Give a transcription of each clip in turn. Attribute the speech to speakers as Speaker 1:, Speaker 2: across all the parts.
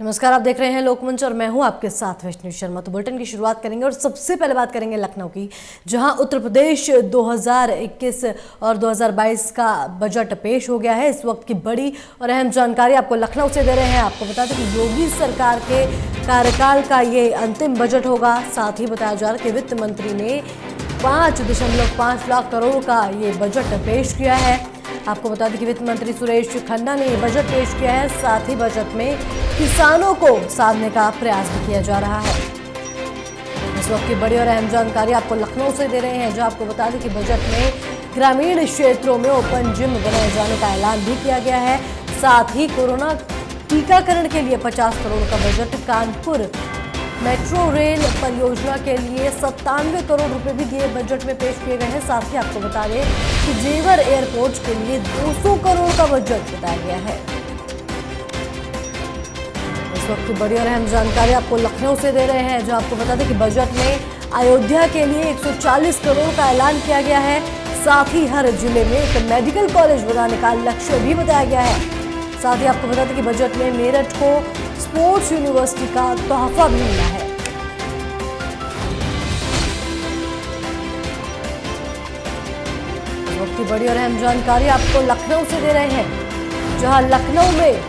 Speaker 1: नमस्कार, आप देख रहे हैं लोकमंच और मैं हूं आपके साथ वैष्णवी शर्मा। तो बुलेटिन की शुरुआत करेंगे और सबसे पहले बात करेंगे लखनऊ की, जहां उत्तर प्रदेश 2021 और 2022 का बजट पेश हो गया है। इस वक्त की बड़ी और अहम जानकारी आपको लखनऊ से दे रहे हैं। आपको बता दें कि योगी सरकार के कार्यकाल का ये अंतिम बजट होगा। साथ ही बताया जा रहा है कि वित्त मंत्री ने 5.5 लाख करोड़ का ये बजट पेश किया है। आपको बता दें कि वित्त मंत्री सुरेश खन्ना ने ये बजट पेश किया है। साथ ही बजट में किसानों को साधने का प्रयास भी किया जा रहा है। इस वक्त की बड़ी और अहम जानकारी आपको लखनऊ से दे रहे हैं, जो आपको बता दें कि बजट में ग्रामीण क्षेत्रों में ओपन जिम बनाए जाने का ऐलान भी किया गया है। साथ ही कोरोना टीकाकरण के लिए 50 करोड़ का बजट, कानपुर मेट्रो रेल परियोजना के लिए 97 करोड़ रुपए भी दिए बजट में पेश किए गए हैं। साथ ही आपको बता दें कि जेवर एयरपोर्ट के लिए 200 करोड़ का बजट बताया गया है। इस वक्त की बड़ी और अहम जानकारी आपको लखनऊ से दे रहे हैं, जो आपको बता दें कि बजट में अयोध्या के लिए 140 करोड़ का ऐलान किया गया है। साथ ही हर जिले में एक मेडिकल कॉलेज बनाने का लक्ष्य भी बताया गया है। साथ ही आपको बता दें कि बजट में मेरठ को स्पोर्ट्स यूनिवर्सिटी का तोहफा भी मिला है। इस वक्त की बड़ी और अहम जानकारी आपको लखनऊ से दे रहे हैं, जहां लखनऊ में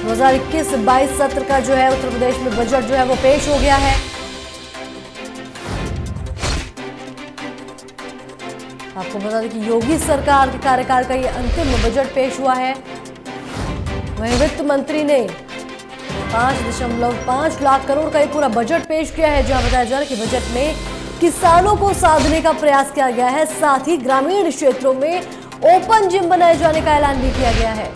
Speaker 1: 2021-22 सत्र का जो है उत्तर प्रदेश में बजट जो है वो पेश हो गया है। आपको बता दें कि योगी सरकार के कार्यकाल का ये अंतिम बजट पेश हुआ है। वहीं वित्त मंत्री ने 5.5 लाख करोड़ का एक पूरा बजट पेश किया है, जहां बताया जा रहा है कि बजट में किसानों को साधने का प्रयास किया गया है। साथ ही ग्रामीण क्षेत्रों में ओपन जिम बनाए जाने का ऐलान भी किया गया है।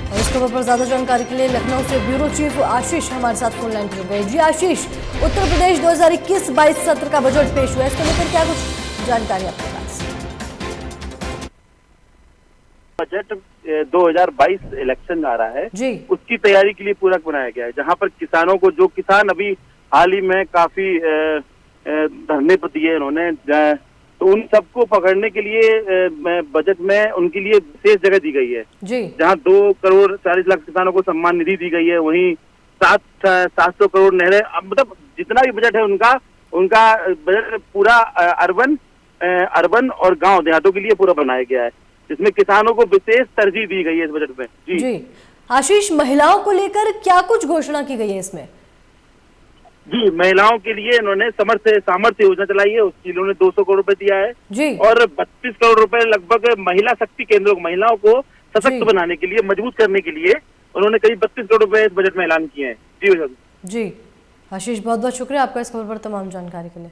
Speaker 1: और इस खबर पर ज्यादा जानकारी के लिए लखनऊ से ब्यूरो चीफ आशीष हमारे साथ फोन लाइन पर जुड़ गए। जी आशीष, उत्तर प्रदेश 2021-22 सत्र का बजट पेश हुआ है, इसको लेकर क्या कुछ जानकारी आपके पास?
Speaker 2: बजट 2022 इलेक्शन आ रहा है
Speaker 1: जी,
Speaker 2: उसकी तैयारी के लिए पूरक बनाया गया है, जहां पर किसानों को, जो किसान अभी हाल ही में काफी धरने पर दिए इन्होंने, तो उन सबको पकड़ने के लिए बजट में उनके लिए विशेष जगह दी गई है
Speaker 1: जी,
Speaker 2: जहां 2 करोड़ 40 लाख किसानों को सम्मान निधि दी गई है। वहीं 700 करोड़ नहरें, मतलब जितना भी बजट है उनका बजट पूरा अर्बन और गांव देहातों के लिए पूरा बनाया गया है, जिसमें किसानों को विशेष तरजीह दी गई है इस बजट में।
Speaker 1: जी आशीष, महिलाओं को लेकर क्या कुछ घोषणा की गई है इसमें?
Speaker 2: जी, महिलाओं के लिए इन्होंने सामर्थ्य योजना चलाई है, उसके लिए उन्होंने 200 करोड़ रुपए दिया है
Speaker 1: जी,
Speaker 2: और 32 करोड़ रुपए लगभग महिला शक्ति केंद्रों को, महिलाओं को सशक्त बनाने के लिए, मजबूत करने के लिए उन्होंने करीब 32 करोड़ रुपए इस बजट में ऐलान किए हैं।
Speaker 1: जी आशीष, बहुत बहुत शुक्रिया आपका इस खबर पर तमाम जानकारी के लिए।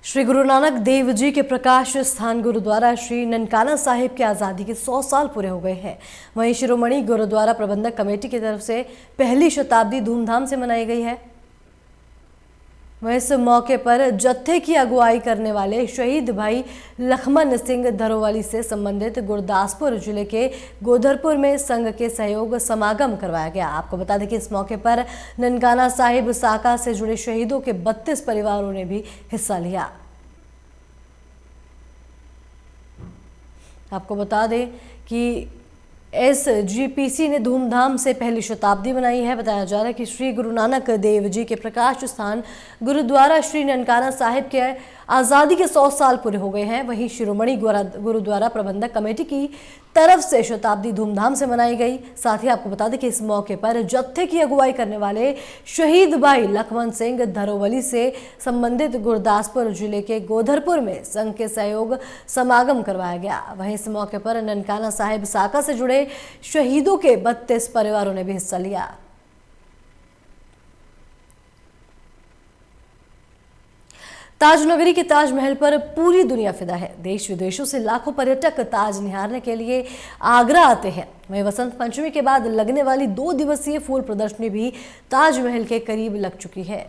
Speaker 1: श्री गुरु नानक देव जी के प्रकाश स्थान गुरुद्वारा श्री ननकाना साहिब की आज़ादी के 100 साल पूरे हो गए हैं। वहीं शिरोमणि गुरुद्वारा प्रबंधक कमेटी की तरफ से पहली शताब्दी धूमधाम से मनाई गई है। वहीं इस मौके पर जत्थे की अगुवाई करने वाले शहीद भाई लखमन सिंह धरोवाली से संबंधित गुरदासपुर जिले के गोधरपुर में संघ के सहयोग समागम करवाया गया। आपको बता दें कि इस मौके पर ननकाना साहिब साका से जुड़े शहीदों के 32 परिवारों ने भी हिस्सा लिया। आपको बता दें कि SGPC ने धूमधाम से पहली शताब्दी मनाई है। बताया जा रहा है कि श्री गुरु नानक देव जी के प्रकाश स्थान गुरुद्वारा श्री ननकाना साहिब के आज़ादी के 100 साल पूरे हो गए हैं। वहीं शिरोमणि गुरुद्वारा प्रबंधक कमेटी की तरफ से शताब्दी धूमधाम से मनाई गई। साथ ही आपको बता दें कि इस मौके पर जत्थे की अगुवाई करने वाले शहीद भाई लखमन सिंह धरोवली से संबंधित गुरदासपुर जिले के गोधरपुर में संघ के सहयोग समागम करवाया गया। वहीं इस मौके पर ननकाना साहिब साका से जुड़े शहीदों के 32 परिवारों ने भी हिस्सा लिया। ताजनगरी के ताजमहल पर पूरी दुनिया फिदा है। देश विदेशों से लाखों पर्यटक ताज निहारने के लिए आगरा आते हैं। वहीं वसंत पंचमी के बाद लगने वाली 2 दिवसीय फूल प्रदर्शनी भी ताजमहल के करीब लग चुकी है।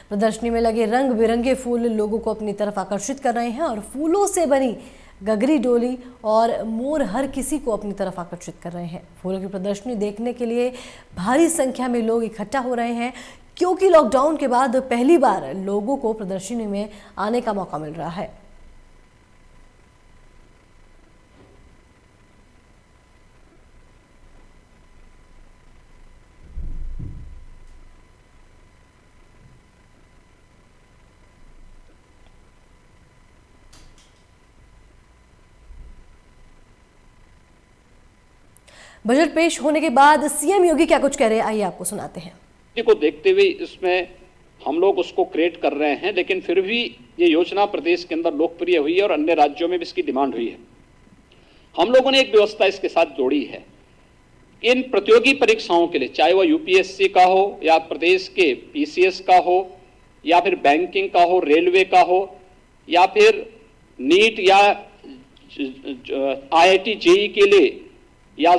Speaker 1: प्रदर्शनी में लगे रंग बिरंगे फूल लोगों को अपनी तरफ आकर्षित कर रहे हैं और फूलों से बनी गगरी डोली और मोर हर किसी को अपनी तरफ आकर्षित कर रहे हैं। फूलों की प्रदर्शनी देखने के लिए भारी संख्या में लोग इकट्ठा हो रहे हैं, क्योंकि लॉकडाउन के बाद पहली बार लोगों को प्रदर्शनी में आने का मौका मिल रहा है। बजट पेश होने के बाद सीएम योगी क्या कुछ कह रहे हैं, आइए आपको सुनाते हैं।
Speaker 3: को देखते हुए इसमें हम लोग उसको क्रिएट कर रहे हैं, लेकिन फिर भी ये योजना प्रदेश के अंदर लोकप्रिय हुई है और अन्य राज्यों में भी इसकी डिमांड हुई है। हम लोगों ने एक व्यवस्था इसके साथ जोड़ी है। इन प्रतियोगी परीक्षाओं के लिए, चाहे वह यूपीएससी का हो या प्रदेश के पीसीएस का हो या फिर बैंकिंग का हो, रेलवे का हो या फिर नीट या आईआईटी जेईई के लिए या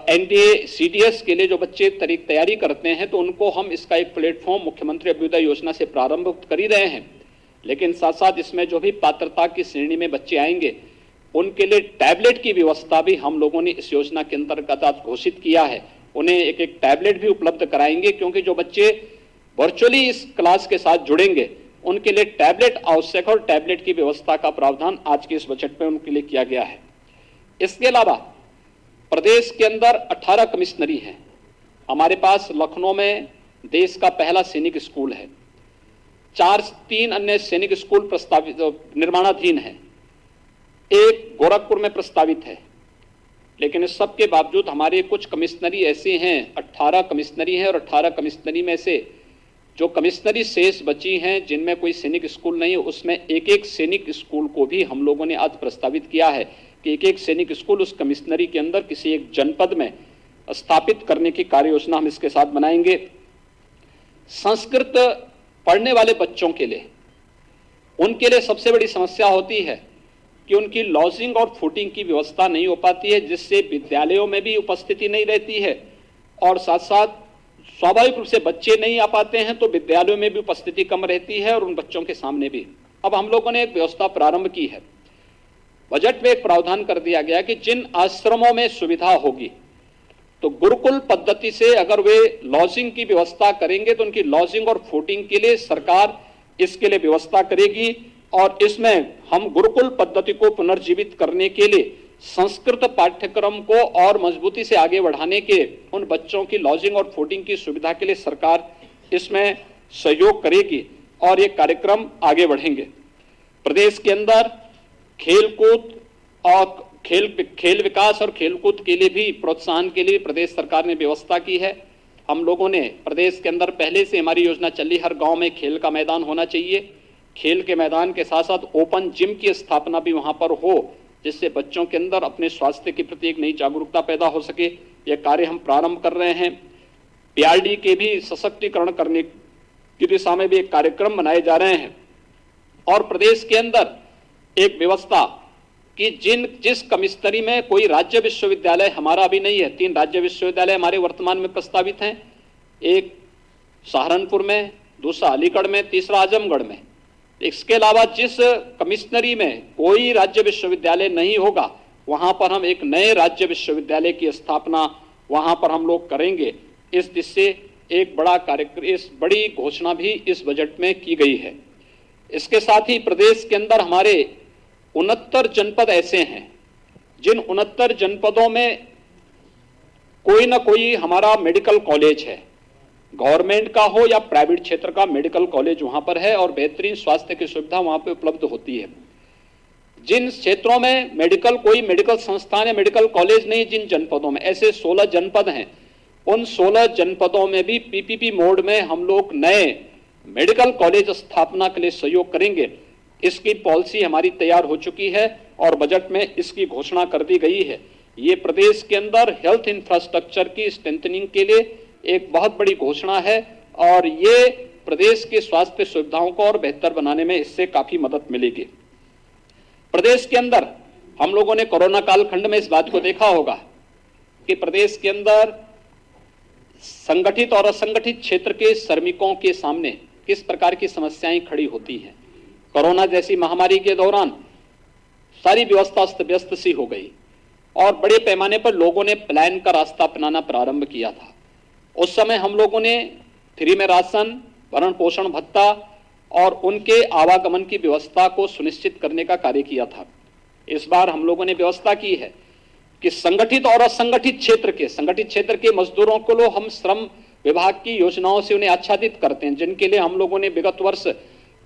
Speaker 3: एनडीए सीडीएस के लिए जो बच्चे तैयारी करते हैं, तो उनको हम इसका एक प्लेटफॉर्म मुख्यमंत्री अभ्युदय योजना से प्रारंभ कर ही रहे हैं। लेकिन साथ साथ इसमें जो भी पात्रता की श्रेणी में बच्चे आएंगे उनके लिए टैबलेट की व्यवस्था भी हम लोगों ने इस योजना के अंतर्गत आज घोषित किया है। उन्हें एक एक टैबलेट भी उपलब्ध कराएंगे, क्योंकि जो बच्चे वर्चुअली इस क्लास के साथ जुड़ेंगे उनके लिए टैबलेट आवश्यक और टैबलेट की व्यवस्था का प्रावधान आज के इस बजट में उनके लिए किया गया है। इसके अलावा प्रदेश के अंदर 18 कमिश्नरी हैं। हमारे पास लखनऊ में देश का पहला सैनिक स्कूल है, 3 अन्य सैनिक स्कूल प्रस्तावित निर्माणाधीन है, एक गोरखपुर में प्रस्तावित है। लेकिन इस सब के बावजूद हमारे कुछ कमिश्नरी ऐसे हैं, 18 कमिश्नरी हैं, और 18 कमिश्नरी में से जो कमिश्नरी शेष बची हैं जिनमें कोई सैनिक स्कूल नहीं है, उसमें एक एक सैनिक स्कूल को भी हम लोगों ने आज प्रस्तावित किया है कि एक एक सैनिक स्कूल उस कमिश्नरी के अंदर किसी एक जनपद में स्थापित करने की कार्य योजना हम इसके साथ बनाएंगे। संस्कृत पढ़ने वाले बच्चों के लिए, उनके लिए सबसे बड़ी समस्या होती है कि उनकी लॉजिंग और फूडिंग की व्यवस्था नहीं हो पाती है, जिससे विद्यालयों में भी उपस्थिति नहीं रहती है और साथ साथ स्वाभाविक रूप से बच्चे नहीं आ पाते हैं तो विद्यालयों में भी उपस्थिति कम रहती है और उन बच्चों के सामने भी। अब हम लोगों ने एक व्यवस्था प्रारंभ की है। बजट में एक प्रावधान कर दिया गया कि जिन आश्रमों में सुविधा होगी तो गुरुकुल पद्धति से अगर वे लॉजिंग की व्यवस्था करेंगे तो उनकी लॉजिंग और फूडिंग के लिए सरकार इसके लिए व्यवस्था करेगी। और इसमें हम गुरुकुल पद्धति को पुनर्जीवित करने के लिए संस्कृत पाठ्यक्रम को और मजबूती से आगे बढ़ाने के उन बच्चों की लॉजिंग और फूडिंग की सुविधा के लिए सरकार इसमें सहयोग करेगी और ये कार्यक्रम आगे बढ़ेंगे। प्रदेश के अंदर खेलकूद और खेल विकास और खेलकूद के लिए भी प्रोत्साहन के लिए प्रदेश सरकार ने व्यवस्था की है। हम लोगों ने प्रदेश के अंदर पहले से हमारी योजना चली, हर गांव में खेल का मैदान होना चाहिए। खेल के मैदान के साथ साथ ओपन जिम की स्थापना भी वहां पर हो, जिससे बच्चों के अंदर अपने स्वास्थ्य के प्रति एक नई जागरूकता पैदा हो सके। यह कार्य हम प्रारंभ कर रहे हैं। पीआरडी के भी सशक्तिकरण करने की दिशा में भी एक कार्यक्रम बनाए जा रहे हैं। और प्रदेश के अंदर एक व्यवस्था कि जिस कमिश्नरी में कोई राज्य विश्वविद्यालय हमारा अभी नहीं है, 3 राज्य विश्वविद्यालय हमारे वर्तमान में प्रस्तावित हैं, एक सहारनपुर में, दूसरा अलीगढ़ में, तीसरा आजमगढ़ में। इसके अलावा जिस कमिश्नरी में कोई राज्य विश्वविद्यालय नहीं होगा वहां पर हम एक नए राज्य विश्वविद्यालय की स्थापना वहां पर हम लोग करेंगे। इस दिशा से एक बड़ा कार्यक्रम, इस बड़ी घोषणा भी इस बजट में की गई है। इसके साथ ही प्रदेश के अंदर हमारे 69 जनपद ऐसे हैं जिन 69 जनपदों में कोई ना कोई हमारा मेडिकल कॉलेज है, गवर्नमेंट का हो या प्राइवेट क्षेत्र का मेडिकल कॉलेज वहां पर है और बेहतरीन स्वास्थ्य की सुविधा वहां पर उपलब्ध होती है। जिन क्षेत्रों में कोई मेडिकल संस्थान या मेडिकल कॉलेज नहीं, जिन जनपदों में ऐसे 16 जनपद हैं, उन 16 जनपदों में भी पीपीपी मोड में हम लोग नए मेडिकल कॉलेज स्थापना के लिए सहयोग करेंगे। इसकी पॉलिसी हमारी तैयार हो चुकी है और बजट में इसकी घोषणा कर दी गई है। ये प्रदेश के अंदर हेल्थ इंफ्रास्ट्रक्चर की स्ट्रेंथनिंग के लिए एक बहुत बड़ी घोषणा है और ये प्रदेश के स्वास्थ्य सुविधाओं को और बेहतर बनाने में इससे काफी मदद मिलेगी। प्रदेश के अंदर हम लोगों ने कोरोना कालखंड में इस बात को देखा होगा कि प्रदेश के अंदर संगठित और असंगठित क्षेत्र के श्रमिकों के सामने किस प्रकार की समस्याएं खड़ी होती हैं। कोरोना जैसी महामारी के दौरान सारी व्यवस्था अस्त व्यस्त सी हो गई और बड़े पैमाने पर लोगों ने पलायन का रास्ता अपनाना प्रारंभ किया था। उस समय हम लोगों ने फ्री में राशन, भरण पोषण भत्ता और उनके आवागमन की व्यवस्था को सुनिश्चित करने का कार्य किया था। इस बार हम लोगों ने व्यवस्था की है कि संगठित और असंगठित क्षेत्र के मजदूरों को लो हम श्रम विभाग की योजनाओं से उन्हें आच्छादित करते हैं, जिनके लिए हम लोगों ने विगत वर्ष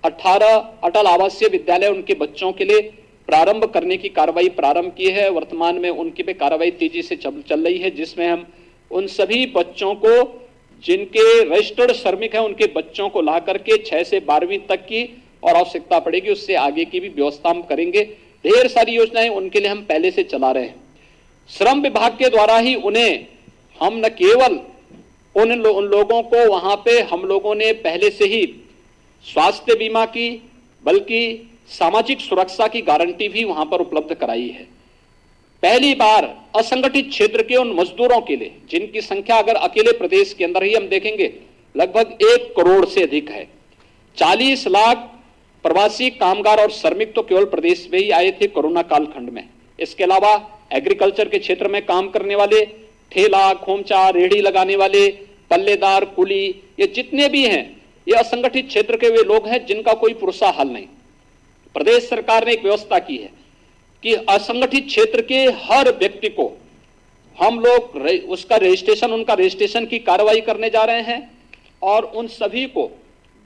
Speaker 3: 18 अटल आवासीय विद्यालय उनके बच्चों के लिए प्रारंभ करने की कार्रवाई प्रारंभ की है। वर्तमान में उनकी भी कार्रवाई तेजी से चल रही है, जिसमें हम उन सभी बच्चों को जिनके रजिस्टर्ड श्रमिक हैं उनके बच्चों को ला करके 6 से 12वीं तक की और आवश्यकता पड़ेगी उससे आगे की भी व्यवस्था हम करेंगे। ढेर सारी योजनाएं उनके लिए हम पहले से चला रहे हैं। श्रम विभाग के द्वारा ही उन्हें हम न केवल उन लोगों को वहां पे हम लोगों ने पहले से ही स्वास्थ्य बीमा की बल्कि सामाजिक सुरक्षा की गारंटी भी वहां पर उपलब्ध कराई है। पहली बार असंगठित क्षेत्र के उन मजदूरों के लिए जिनकी संख्या अगर अकेले प्रदेश के अंदर ही हम देखेंगे लगभग 1 करोड़ से अधिक है। 40 लाख प्रवासी कामगार और श्रमिक तो केवल प्रदेश में ही आए थे कोरोना कालखंड में। इसके अलावा एग्रीकल्चर के क्षेत्र में काम करने वाले, ठेला, खोमचा, रेहड़ी लगाने वाले, पल्लेदार, कुली, ये जितने भी हैं ये असंगठित क्षेत्र के वे लोग हैं जिनका कोई पुरसा हल नहीं। प्रदेश सरकार ने एक व्यवस्था की है कि असंगठित क्षेत्र के हर व्यक्ति को हम लोग उसका रजिस्ट्रेशन, उनका रजिस्ट्रेशन की कार्रवाई करने जा रहे हैं और उन सभी को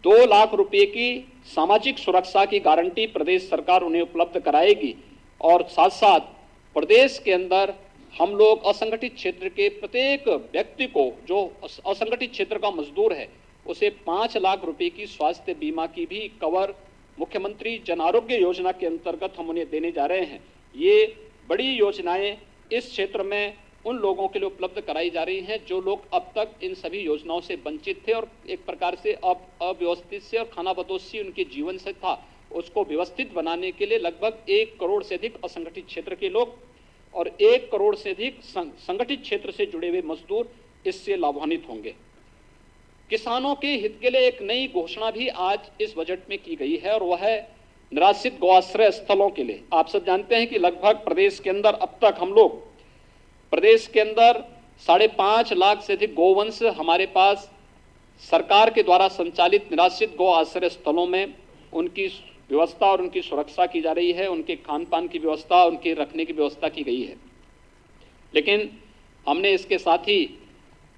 Speaker 3: 2 लाख रुपए की सामाजिक सुरक्षा की गारंटी प्रदेश सरकार उन्हें उपलब्ध कराएगी। और साथ साथ प्रदेश के अंदर हम लोग असंगठित क्षेत्र के प्रत्येक व्यक्ति को जो असंगठित क्षेत्र का मजदूर है उसे 5 लाख रुपए की स्वास्थ्य बीमा की भी कवर मुख्यमंत्री जन आरोग्य योजना के अंतर्गत हम उन्हें देने जा रहे हैं। ये बड़ी योजनाएं इस क्षेत्र में उन लोगों के लिए उपलब्ध कराई जा रही हैं जो लोग अब तक इन सभी योजनाओं से वंचित थे और एक प्रकार से अव्यवस्थित से और खानाबदोशी उनके जीवन से था, उसको व्यवस्थित बनाने के लिए लगभग 1 करोड़ से अधिक असंगठित क्षेत्र के लोग और 1 करोड़ से अधिक संगठित क्षेत्र से जुड़े हुए मजदूर इससे लाभान्वित होंगे। किसानों के हित के लिए एक नई घोषणा भी आज इस बजट में की गई है और वह है निराश्रित गौआश्रय स्थलों के लिए। आप सब जानते हैं कि लगभग प्रदेश के अंदर अब तक हम लोग प्रदेश के अंदर 5.5 लाख से अधिक गौवंश हमारे पास सरकार के द्वारा संचालित निराश्रित गौ आश्रय स्थलों में उनकी व्यवस्था और उनकी सुरक्षा की जा रही है, उनके खान पान की व्यवस्था, उनके रखने की व्यवस्था की गई है। लेकिन हमने इसके साथ ही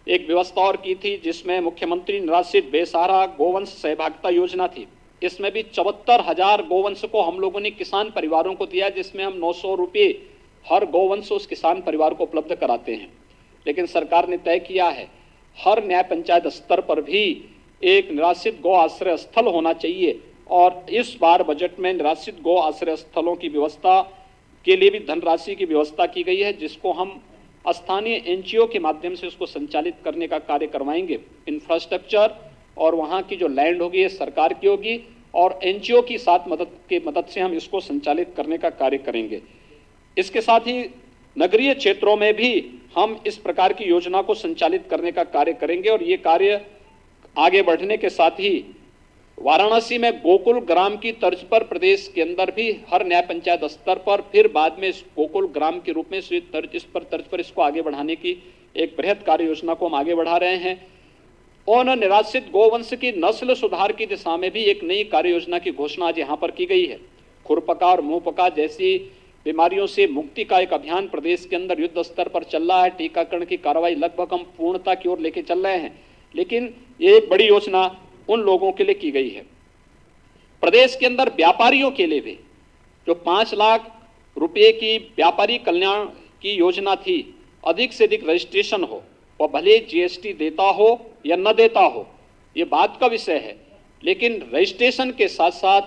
Speaker 3: एक व्यवस्था और की थी जिसमें मुख्यमंत्री निराश्रित बेसहारा गोवंश सहभागिता योजना थी। इसमें भी 74,000 गोवंश को हम लोगों ने किसान परिवारों को दिया, जिसमें हम 900 रुपये हर गोवंश उस किसान परिवार को उपलब्ध कराते हैं। लेकिन सरकार ने तय किया है हर न्याय पंचायत स्तर पर भी एक निराश्रित गौ आश्रय स्थल होना चाहिए और इस बार बजट में निराश्रित गौ आश्रय स्थलों की व्यवस्था के लिए भी धनराशि की व्यवस्था की गई है, जिसको हम स्थानीय एनजीओ के माध्यम से उसको संचालित करने का कार्य करवाएंगे। इंफ्रास्ट्रक्चर और वहाँ की जो लैंड होगी ये सरकार की होगी और एनजीओ की साथ मदद से हम इसको संचालित करने का कार्य करेंगे। इसके साथ ही नगरीय क्षेत्रों में भी हम इस प्रकार की योजना को संचालित करने का कार्य करेंगे और ये कार्य आगे बढ़ने के साथ ही वाराणसी में गोकुल ग्राम की तर्ज पर प्रदेश के अंदर भी हर न्याय पंचायत स्तर पर फिर बाद में इस गोकुल ग्राम के रूप में इस तर्ज पर इसको आगे बढ़ाने की एक बृहद कार्य योजना को हम आगे बढ़ा रहे हैं। और निराश्रित गोवंश की नस्ल सुधार की दिशा में भी एक नई कार्य योजना की घोषणा आज यहाँ पर की गई है। खुरपका और मुंहपका जैसी बीमारियों से मुक्ति का एक अभियान प्रदेश के अंदर युद्ध स्तर पर चल रहा है। टीकाकरण की कार्रवाई लगभग हम पूर्णता की ओर लेके चल रहे हैं, लेकिन ये एक बड़ी योजना उन लोगों के लिए की गई है। प्रदेश के अंदर व्यापारियों के लिए भी जो 5 लाख रुपए की व्यापारी कल्याण की योजना थी, अधिक से अधिक रजिस्ट्रेशन हो, वह भले जीएसटी देता हो या न देता हो, ये बात का विषय है, लेकिन रजिस्ट्रेशन के साथ साथ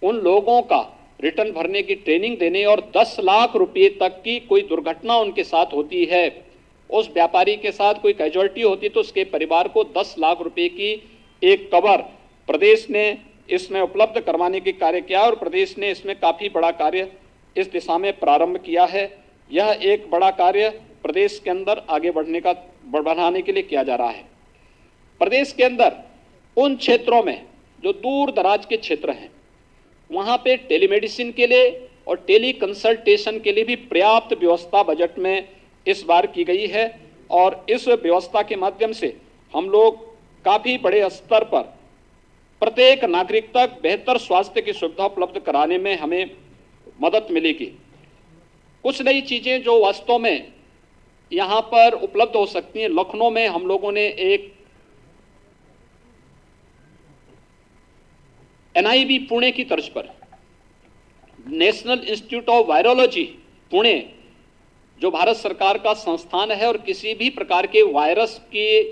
Speaker 3: उन लोगों का रिटर्न भरने की ट्रेनिंग देने और 10 लाख रुपए तक की कोई दुर्घटना उनके साथ होती है, उस व्यापारी के साथ कोई कैजुअलिटी होती तो उसके परिवार को 10 लाख रुपए की एक कवर प्रदेश ने इसमें उपलब्ध करवाने की कार्य किया और प्रदेश ने इसमें काफी बड़ा कार्य इस दिशा में प्रारंभ किया है। यह एक बड़ा कार्य प्रदेश के अंदर आगे बढ़ाने के लिए किया जा रहा है। प्रदेश के अंदर उन क्षेत्रों में जो दूर दराज के क्षेत्र हैं, वहां पे टेलीमेडिसिन के लिए और टेली कंसल्टेशन के लिए भी पर्याप्त व्यवस्था बजट में इस बार की गई है। और इस व्यवस्था के माध्यम से हम लोग काफी बड़े स्तर पर प्रत्येक नागरिक तक बेहतर स्वास्थ्य की सुविधा उपलब्ध कराने में हमें मदद मिलेगी। कुछ नई चीजें जो वास्तव में यहां पर उपलब्ध हो सकती हैं, लखनऊ में हम लोगों ने एक NIV पुणे की तर्ज पर national institute of virology Pune, जो भारत सरकार का संस्थान है और किसी भी प्रकार के वायरस के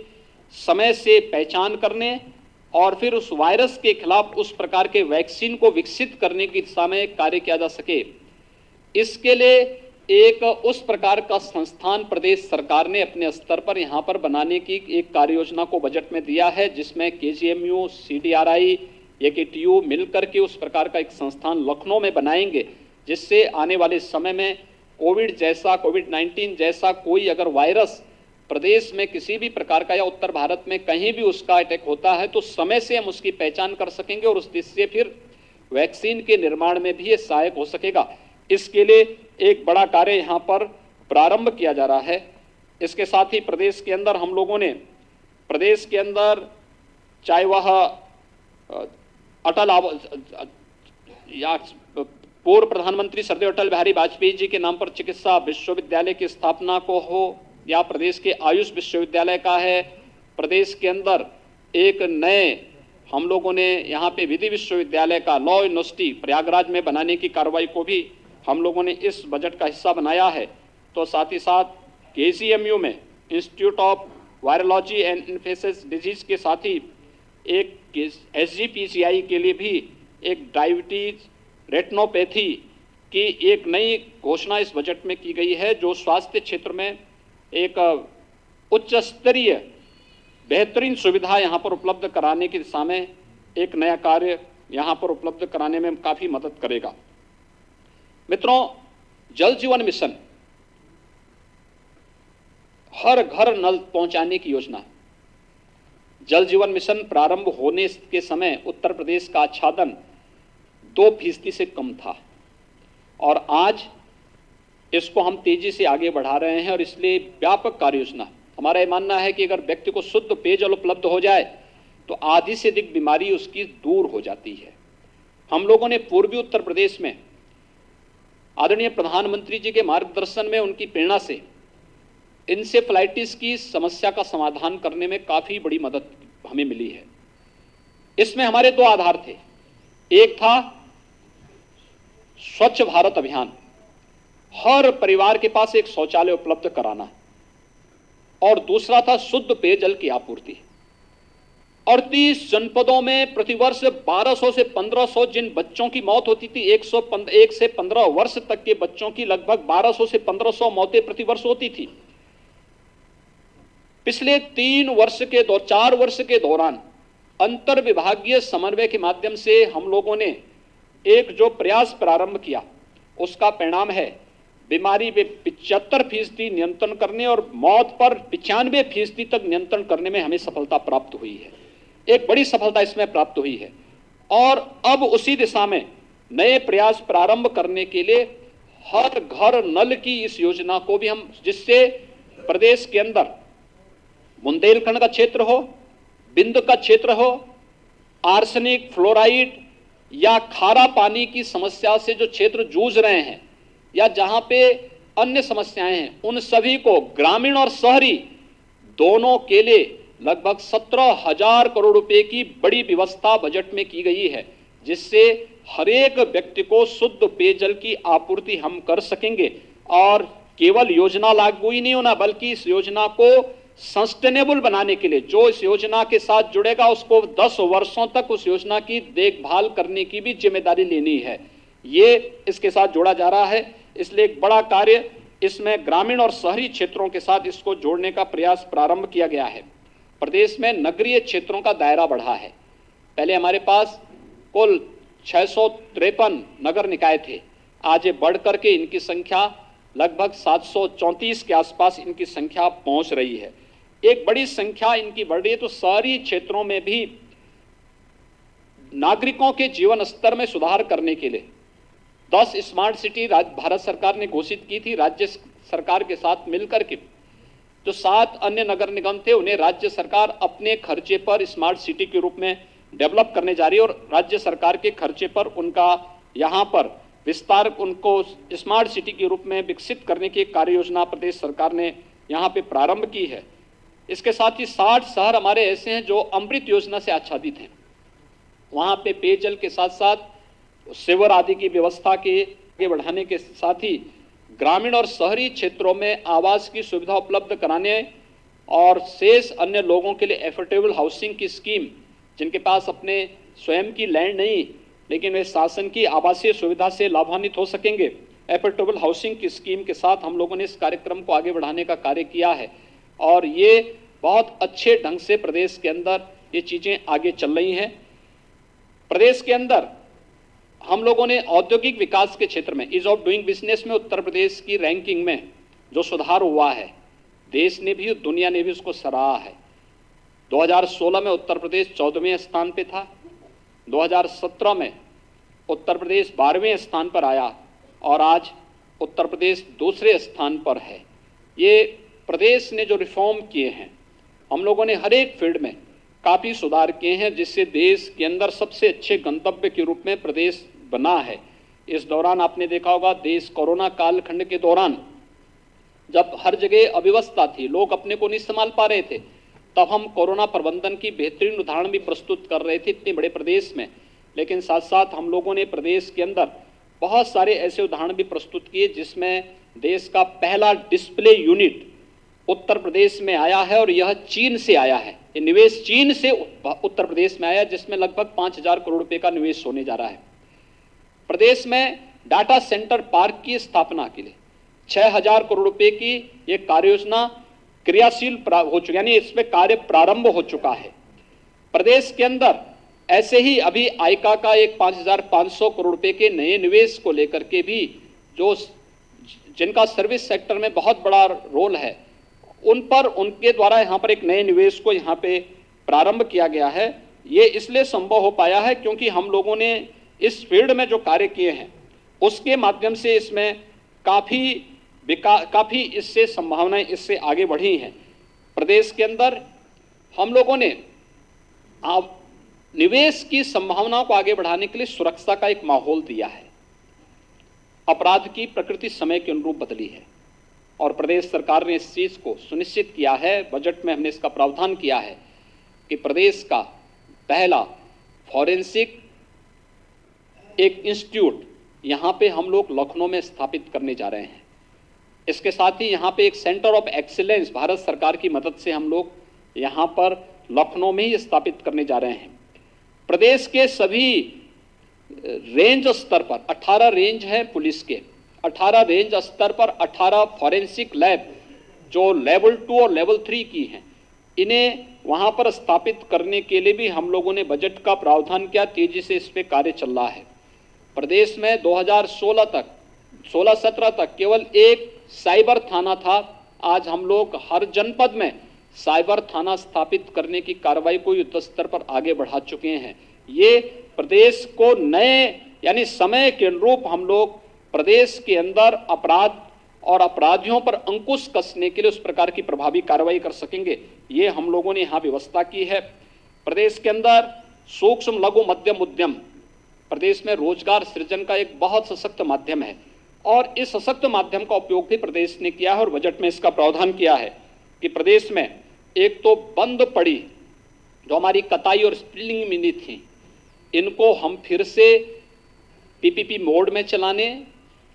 Speaker 3: समय से पहचान करने और फिर उस वायरस के खिलाफ उस प्रकार के वैक्सीन को विकसित करने की दिशा में कार्य किया जा सके, इसके लिए एक उस प्रकार का संस्थान प्रदेश सरकार ने अपने स्तर पर यहां पर बनाने की एक कार्य योजना को बजट में दिया है, जिसमें KGMU, CDRI, AKTU मिलकर के उस प्रकार का एक संस्थान लखनऊ में बनाएंगे, जिससे आने वाले समय में कोविड-19 जैसा कोई अगर वायरस प्रदेश में किसी भी प्रकार का या उत्तर भारत में कहीं भी उसका अटैक होता है तो समय से हम उसकी पहचान कर सकेंगे और उस दिशा से फिर वैक्सीन के निर्माण में भी ये सहायक हो सकेगा। इसके लिए एक बड़ा कार्य यहाँ पर प्रारंभ किया जा रहा है। इसके साथ ही प्रदेश के अंदर हम लोगों ने प्रदेश के अंदर चाहे वह या पूर्व प्रधानमंत्री श्रद्धेय अटल बिहारी वाजपेयी जी के नाम पर चिकित्सा विश्वविद्यालय की स्थापना को हो या प्रदेश के आयुष विश्वविद्यालय का है, प्रदेश के अंदर एक नए हम लोगों ने यहाँ पे विधि विश्वविद्यालय का लॉ यूनिवर्सिटी प्रयागराज में बनाने की कार्रवाई को भी हम लोगों ने इस बजट का हिस्सा बनाया है। तो साथ ही साथ KGMU में institute of virology and infectious disease के साथ ही एक SGPCI के लिए भी एक डायबिटीज रेटिनोपैथी की एक नई घोषणा इस बजट में की गई है, जो स्वास्थ्य क्षेत्र में एक उच्च स्तरीय बेहतरीन सुविधा यहाँ पर उपलब्ध कराने की दिशा में एक नया कार्य यहाँ पर उपलब्ध कराने में काफी मदद करेगा। मित्रों, जल जीवन मिशन हर घर नल पहुंचाने की योजना। जल जीवन मिशन प्रारंभ होने के समय उत्तर प्रदेश का आच्छादन 2% से कम था और आज इसको हम तेजी से आगे बढ़ा रहे हैं और इसलिए व्यापक कार्य योजना। हमारा यह मानना है कि अगर व्यक्ति को शुद्ध पेयजल उपलब्ध हो जाए तो आधी से अधिक बीमारी उसकी दूर हो जाती है। हम लोगों ने पूर्वी उत्तर प्रदेश में आदरणीय प्रधानमंत्री जी के मार्गदर्शन में, उनकी प्रेरणा से इंसेफ्लाइटिस की समस्या का समाधान करने में काफी बड़ी मदद हमें मिली है। इसमें हमारे 2 आधार थे। एक था स्वच्छ भारत अभियान, हर परिवार के पास एक शौचालय उपलब्ध कराना, और दूसरा था शुद्ध पेयजल की आपूर्ति। 38 जनपदों में प्रतिवर्ष 1200 से 1500 जिन बच्चों की मौत होती थी, 1 से 15 वर्ष तक के बच्चों की लगभग 1200 से 1500 मौतें प्रतिवर्ष होती थी। पिछले 4 वर्ष के दौरान अंतर विभागीय समन्वय के माध्यम से हम लोगों ने एक जो प्रयास प्रारंभ किया, उसका परिणाम है बीमारी पे 75% नियंत्रण करने और मौत पर 95% तक नियंत्रण करने में हमें सफलता प्राप्त हुई है। एक बड़ी सफलता इसमें प्राप्त हुई है और अब उसी दिशा में नए प्रयास प्रारंभ करने के लिए हर घर नल की इस योजना को भी हम, जिससे प्रदेश के अंदर बुंदेलखंड का क्षेत्र हो, बिंद का क्षेत्र हो, आर्सेनिक, फ्लोराइड या खारा पानी की समस्या से जो क्षेत्र जूझ रहे हैं या जहां पे अन्य समस्याएं हैं, उन सभी को ग्रामीण और शहरी दोनों के लिए लगभग 17,000 करोड़ रुपए की बड़ी व्यवस्था बजट में की गई है, जिससे हर एक व्यक्ति को शुद्ध पेयजल की आपूर्ति हम कर सकेंगे। और केवल योजना लागू ही नहीं होना, बल्कि इस योजना को सस्टेनेबल बनाने के लिए जो इस योजना के साथ जुड़ेगा उसको 10 वर्षों तक उस योजना की देखभाल करने की भी जिम्मेदारी लेनी है। ये इसके साथ जोड़ा जा रहा है, इसलिए एक बड़ा कार्य इसमें ग्रामीण और शहरी क्षेत्रों के साथ इसको जोड़ने का प्रयास प्रारंभ किया गया है। प्रदेश में नगरीय क्षेत्रों का दायरा बढ़ा है। पहले हमारे पास कुल 653 नगर निकाय थे, आज ये बढ़ करके इनकी संख्या लगभग 734 के आसपास इनकी संख्या पहुंच रही है। एक बड़ी संख्या इनकी बढ़ रही है, तो शहरी क्षेत्रों में भी नागरिकों के जीवन स्तर में सुधार करने के लिए 10 स्मार्ट सिटी भारत सरकार ने घोषित की थी राज्य सरकार के साथ मिलकर के। जो 7 अन्य नगर निगम थे उन्हें राज्य सरकार अपने खर्चे पर स्मार्ट सिटी के रूप में डेवलप करने जा रही है और राज्य सरकार के खर्चे पर उनका यहाँ पर विस्तार, उनको स्मार्ट सिटी के रूप में विकसित करने की एक कार्य योजना प्रदेश सरकार ने यहाँ पे प्रारंभ की है। इसके साथ ही 60 शहर हमारे ऐसे हैं जो अमृत योजना से आच्छादित हैं। वहाँ पे पेयजल के साथ साथ सेवर आदि की व्यवस्था के आगे बढ़ाने के साथ ही ग्रामीण और शहरी क्षेत्रों में आवास की सुविधा उपलब्ध कराने और शेष अन्य लोगों के लिए एफोर्डेबल हाउसिंग की स्कीम, जिनके पास अपने स्वयं की लैंड नहीं लेकिन वे शासन की आवासीय सुविधा से लाभान्वित हो सकेंगे, एफोर्डेबल हाउसिंग की स्कीम के साथ हम लोगों ने इस कार्यक्रम को आगे बढ़ाने का कार्य किया है और ये बहुत अच्छे ढंग से प्रदेश के अंदर ये चीजें आगे चल रही हैं। प्रदेश के अंदर हम लोगों ने औद्योगिक विकास के क्षेत्र में ईज ऑफ डूइंग बिजनेस में उत्तर प्रदेश की रैंकिंग में जो सुधार हुआ है, देश ने भी दुनिया ने भी उसको सराहा है। 2016 में उत्तर प्रदेश 14वें स्थान पे था, 2017 में उत्तर प्रदेश 12वें स्थान पर आया और आज उत्तर प्रदेश दूसरे स्थान पर है। ये प्रदेश ने जो रिफॉर्म किए हैं, हम लोगों ने हर एक फील्ड में काफ़ी सुधार किए हैं, जिससे देश के अंदर सबसे अच्छे गंतव्य के रूप में प्रदेश बना है। इस दौरान आपने देखा होगा, देश कोरोना कालखंड के दौरान जब हर जगह अव्यवस्था थी, लोग अपने को नहीं संभाल पा रहे थे, तब हम कोरोना प्रबंधन की बेहतरीन उदाहरण भी प्रस्तुत कर रहे थे इतने बड़े प्रदेश में। लेकिन साथ साथ हम लोगों ने प्रदेश के अंदर बहुत सारे ऐसे उदाहरण भी प्रस्तुत किए जिसमें देश का पहला डिस्प्ले यूनिट उत्तर प्रदेश में आया है और यह चीन से आया है। ये निवेश चीन से उत्तर प्रदेश में आया, जिसमें लगभग 5,000 करोड़ रुपए का निवेश होने जा रहा है। प्रदेश में डाटा सेंटर पार्क की स्थापना के लिए 6,000 करोड़ रुपए की ये कार्य योजना क्रियाशील हो चुकी, यानी इसमें कार्य प्रारंभ हो चुका है। प्रदेश के अंदर ऐसे ही अभी आइका का एक 5,500 करोड़ रुपए के नए निवेश को लेकर के भी जो जिनका सर्विस सेक्टर में बहुत बड़ा रोल है, उन पर उनके द्वारा यहाँ पर एक नए निवेश को यहाँ पे प्रारंभ किया गया है। ये इसलिए संभव हो पाया है क्योंकि हम लोगों ने इस फील्ड में जो कार्य किए हैं उसके माध्यम से इसमें काफ़ी इससे संभावनाएं इससे आगे बढ़ी हैं। प्रदेश के अंदर हम लोगों ने निवेश की संभावनाओं को आगे बढ़ाने के लिए सुरक्षा का एक माहौल दिया है। अपराध की प्रकृति समय के अनुरूप बदली है और प्रदेश सरकार ने इस चीज को सुनिश्चित किया है, बजट में हमने इसका प्रावधान किया है कि प्रदेश का पहला फॉरेंसिक एक इंस्टीट्यूट यहाँ पे हम लोग लखनऊ में स्थापित करने जा रहे हैं। इसके साथ ही यहाँ पे एक सेंटर ऑफ एक्सीलेंस भारत सरकार की मदद से हम लोग यहाँ पर लखनऊ में ही स्थापित करने जा रहे हैं। प्रदेश के सभी रेंज स्तर पर 18 रेंज हैं पुलिस के, 18 रेंज स्तर पर 18 फॉरेंसिक लैब जो लेवल 2 और लेवल 3 की हैं, इन्हें वहां पर स्थापित करने के लिए भी हम लोगों ने बजट का प्रावधान किया। तेजी से इस पे कार्य चल रहा है। प्रदेश में 2016-17 तक केवल एक साइबर थाना था, आज हम लोग हर जनपद में साइबर थाना स्थापित करने की कार्रवाई को युद्ध स्तर पर आगे बढ़ा चुके हैं। ये प्रदेश को नए यानी समय के अनुरूप हम लोग प्रदेश के अंदर अपराध और अपराधियों पर अंकुश कसने के लिए उस प्रकार की प्रभावी कार्रवाई कर सकेंगे, ये हम लोगों ने यहाँ व्यवस्था की है। प्रदेश के अंदर सूक्ष्म लघु मध्यम उद्यम प्रदेश में रोजगार सृजन का एक बहुत सशक्त माध्यम है और इस सशक्त माध्यम का उपयोग भी प्रदेश ने किया है और बजट में इसका प्रावधान किया है कि प्रदेश में एक तो बंद पड़ी जो हमारी कताई और स्पिनिंग मिली थी, इनको हम फिर से पीपीपी मोड में चलाने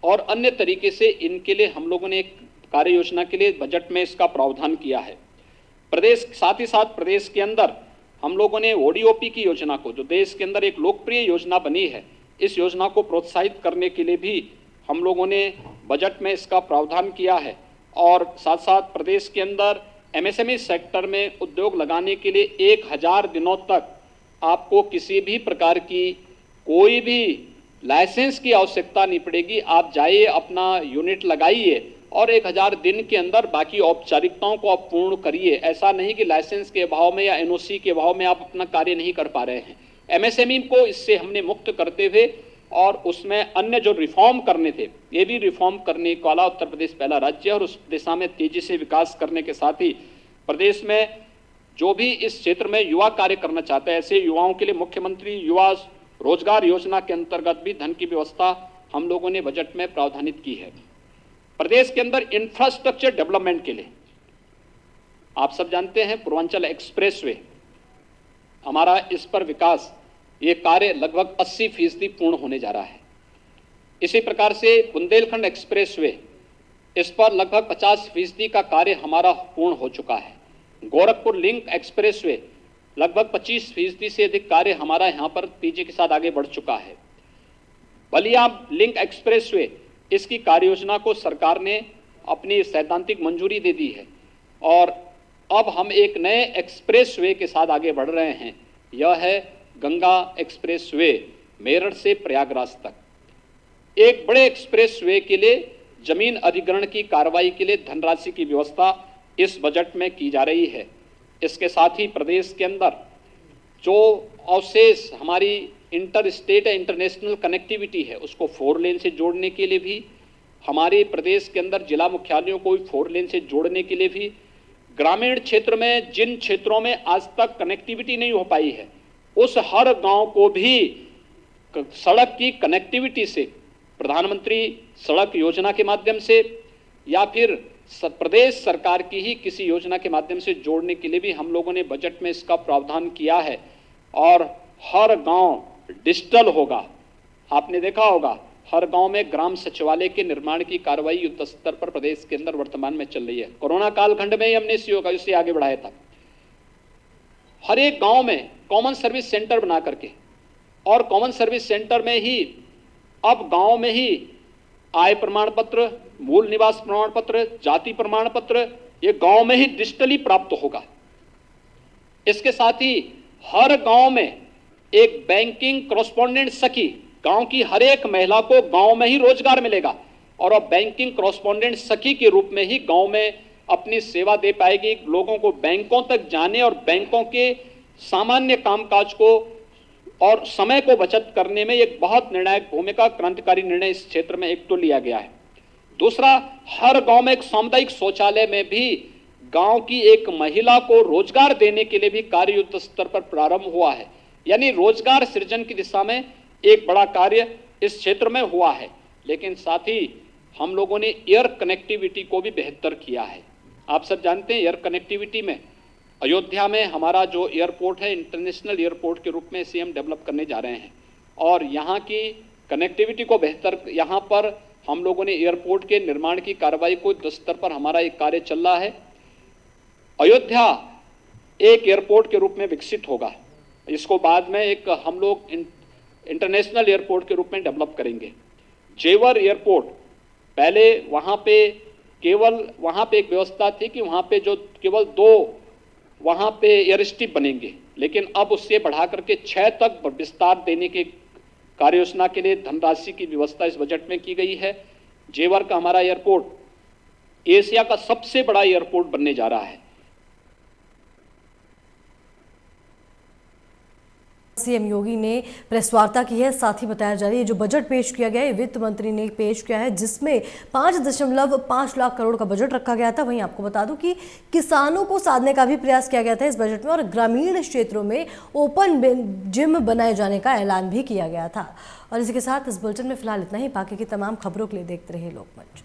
Speaker 3: और अन्य तरीके से इनके लिए हम लोगों ने एक कार्य योजना के लिए बजट में इसका प्रावधान किया है। प्रदेश साथ ही साथ प्रदेश के अंदर हम लोगों ने ओडीओपी की योजना को, जो देश के अंदर एक लोकप्रिय योजना बनी है, इस योजना को प्रोत्साहित करने के लिए भी हम लोगों ने बजट में इसका प्रावधान किया है। और साथ साथ प्रदेश के अंदर एमएसएमई सेक्टर में उद्योग लगाने के लिए 1000 दिनों तक आपको किसी भी प्रकार की कोई भी लाइसेंस की आवश्यकता नहीं पड़ेगी। आप जाइए, अपना यूनिट लगाइए और 1000 दिन के अंदर बाकी औपचारिकताओं को आप पूर्ण करिए। ऐसा नहीं कि लाइसेंस के अभाव में या एनओसी के अभाव में आप अपना कार्य नहीं कर पा रहे हैं। एमएसएमई को इससे हमने मुक्त करते हुए और उसमें अन्य जो रिफॉर्म करने थे, ये भी रिफॉर्म करने वाला उत्तर प्रदेश पहला राज्य है। और उस दिशा में तेजी से विकास करने के साथ ही प्रदेश में जो भी इस क्षेत्र में युवा कार्य करना चाहते हैं, ऐसे युवाओं के लिए मुख्यमंत्री युवा रोजगार योजना के अंतर्गत भी धन की व्यवस्था हम लोगों ने बजट में प्रावधानित की है। प्रदेश के अंदर इंफ्रास्ट्रक्चर डेवलपमेंट के लिए आप सब जानते हैं पूर्वांचल एक्सप्रेसवे हमारा, इस पर विकास ये कार्य लगभग 80% पूर्ण होने जा रहा है। इसी प्रकार से बुंदेलखंड एक्सप्रेसवे, इस पर लगभग 50% का कार्य हमारा पूर्ण हो चुका है। गोरखपुर लिंक एक्सप्रेसवे लगभग 25% से अधिक कार्य हमारा यहाँ पर तेजी के साथ आगे बढ़ चुका है। बलिया लिंक एक्सप्रेसवे, इसकी कार्य योजना को सरकार ने अपनी सैद्धांतिक मंजूरी दे दी है और अब हम एक नए एक्सप्रेसवे के साथ आगे बढ़ रहे हैं। यह है गंगा एक्सप्रेसवे, मेरठ से प्रयागराज तक। एक बड़े एक्सप्रेसवे के लिए जमीन अधिग्रहण की कार्रवाई के लिए धनराशि की व्यवस्था इस बजट में की जा रही है। इसके साथ ही प्रदेश के अंदर जो अवशेष हमारी इंटर स्टेट इंटरनेशनल कनेक्टिविटी है, उसको 4 लेन से जोड़ने के लिए भी, हमारे प्रदेश के अंदर जिला मुख्यालयों को 4 लेन से जोड़ने के लिए भी, ग्रामीण क्षेत्र में जिन क्षेत्रों में आज तक कनेक्टिविटी नहीं हो पाई है, उस हर गांव को भी सड़क की कनेक्टिविटी से प्रधानमंत्री सड़क योजना के माध्यम से या फिर प्रदेश सरकार की ही किसी योजना के माध्यम से जोड़ने के लिए भी हम लोगों ने बजट में इसका प्रावधान किया है। और हर गांव डिजिटल होगा। आपने देखा होगा हर गांव में ग्राम सचिवालय के निर्माण की कार्रवाई युद्ध स्तर पर प्रदेश के अंदर वर्तमान में चल रही है। कोरोना कालखंड में ही हमने इस योगा इसे आगे बढ़ाया था। हर एक गांव में कॉमन सर्विस सेंटर बना करके, और कॉमन सर्विस सेंटर में ही अब गांव में ही आय प्रमाण पत्र, मूल निवास प्रमाण पत्र, जाति प्रमाण पत्र, ये गांव में ही डिजिटली प्राप्त होगा। इसके साथ ही हर गांव में एक बैंकिंग कॉरेस्पॉन्डेंट सखी, गांव की हर एक महिला को गांव में ही रोजगार मिलेगा और अब बैंकिंग कॉरेस्पॉन्डेंट सखी के रूप में ही गांव में अपनी सेवा दे पाएगी। लोगों को बैंकों तक जाने और बैंकों के सामान्य कामकाज को और समय को बचत करने में एक बहुत निर्णायक भूमिका, क्रांतिकारी निर्णय इस क्षेत्र में एक तो लिया गया है। दूसरा, हर गांव में एक सामुदायिक शौचालय में भी गांव की एक महिला को रोजगार देने के लिए भी कार्य युद्ध स्तर पर प्रारंभ हुआ है। यानी रोजगार सृजन की दिशा में एक बड़ा कार्य इस क्षेत्र में हुआ है। लेकिन साथ ही हम लोगों ने एयर कनेक्टिविटी को भी बेहतर किया है। आप सब जानते हैं एयर कनेक्टिविटी में अयोध्या में हमारा जो एयरपोर्ट है, इंटरनेशनल एयरपोर्ट के रूप में इसे हम डेवलप करने जा रहे हैं और यहाँ की कनेक्टिविटी को बेहतर, यहाँ पर हम लोगों ने एयरपोर्ट के निर्माण की कार्रवाई को युद्ध स्तर पर हमारा एक कार्य चल रहा है। अयोध्या एक एयरपोर्ट के रूप में विकसित होगा। इसको बाद में एक हम लोग इंटरनेशनल एयरपोर्ट के रूप में डेवलप करेंगे। जेवर एयरपोर्ट, पहले वहाँ पे एक व्यवस्था थी कि वहाँ पे जो केवल 2 वहाँ पे एयर स्ट्रिप बनेंगे, लेकिन अब उससे बढ़ा करके 6 तक विस्तार देने के कार्य योजना के लिए धनराशि की व्यवस्था इस बजट में की गई है। जेवर का हमारा एयरपोर्ट एशिया का सबसे बड़ा एयरपोर्ट बनने जा रहा है।
Speaker 1: सीएम योगी ने प्रेस वार्ता की है। साथ ही बताया जा रहा है जो बजट पेश किया गया है वित्त मंत्री ने पेश किया है, जिसमें 5.5 लाख करोड़ का बजट रखा गया था। वहीं आपको बता दूं कि किसानों को साधने का भी प्रयास किया गया था इस बजट में और ग्रामीण क्षेत्रों में ओपन जिम बनाए जाने का ऐलान भी किया गया था। और इसी के साथ इस बुलेटिन में फिलहाल इतना ही। बाकी की तमाम खबरों के लिए देखते रहिए लोकमंच।